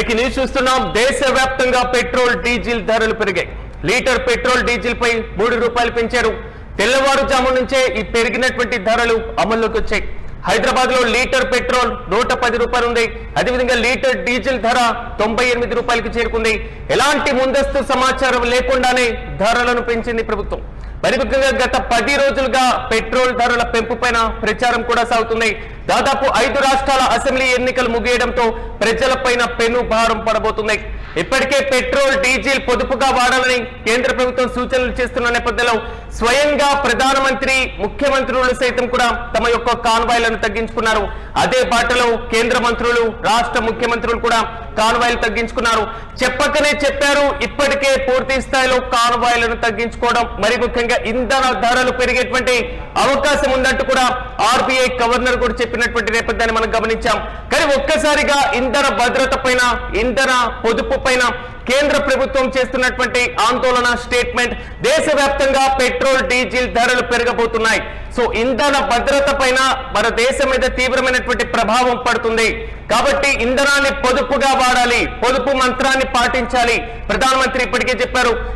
Breaking news చూస్తున్నాం. దేశవ్యాప్తంగా petrol diesel ధరలు పెరిగాయి. లీటర్ పెట్రోల్ డీజిల్ పై ₹3 పెంచారు. తెల్లవారుజాము నుంచే ఈ పెరిగినటువంటి ధరలు అమల్లోకి వచ్చాయి. హైదరాబాద్ లో లీటర్ పెట్రోల్ ₹110 ఉంది. అదేవిధంగా లీటర్ డీజిల్ ధర ₹98కి చేరుకుంది. ఎలాంటి ముందస్తు సమాచారం లేకుండానే ధరలను పెంచింది ప్రభుత్వం. మరి ముఖ్యంగా గత 10 రోజులుగా పెట్రోల్ ధరల పెంపు పైన ప్రచారం కూడా సాగుతుంది. దాదాపు 5 రాష్ట్రాల అసెంబ్లీ ఎన్నికలు ముగియడంతో ప్రజలపైన పెను భారం పడబోతుంది. ఇప్పటికే పెట్రోల్ డీజిల్ పొదుపుగా వాడాలని కేంద్ర ప్రభుత్వం సూచనలు చేస్తున్న నేపథ్యంలో స్వయంగా ప్రధానమంత్రి, ముఖ్యమంత్రులు సైతం కూడా తమ యొక్క కాన్వాయ్లను తగ్గించుకున్నారు. అదే బాటలో కేంద్ర మంత్రులు, రాష్ట్ర ముఖ్యమంత్రులు కూడా కాన్వాయ్లు తగ్గించుకున్నారు. చెప్పకనే చెప్పారు, ఇప్పటికే పూర్తి స్థాయిలో కాన్వాయ్లను తగ్గించుకోవడం, మరి ముఖ్యంగా ఇంధన ధరలు పెరిగేటువంటి అవకాశం ఉందంటూ కూడా ఆర్బీఐ గవర్నర్ కూడా చెప్పినటువంటి నేపథ్యాన్ని మనం గమనించాం. కానీ ఒక్కసారిగా ఇంధన భద్రత పైన, ఇంధన పొదుపు పైన కేంద్ర ప్రభుత్వం చేస్తున్నటువంటి ఆందోళన స్టేట్మెంట్, దేశవ్యాప్తంగా పెట్రోల్ డీజిల్ ధరలు పెరగబోతున్నాయి. సో ఇంధన భద్రత పైన మన దేశం మీద తీవ్రమైనటువంటి ప్రభావం పడుతుంది. కాబట్టి ఇంధనాన్ని పొదుపుగా వాడాలి, పొదుపు మంత్రాన్ని పాటించాలి. ప్రధానమంత్రి ఇప్పటికే చెప్పారు,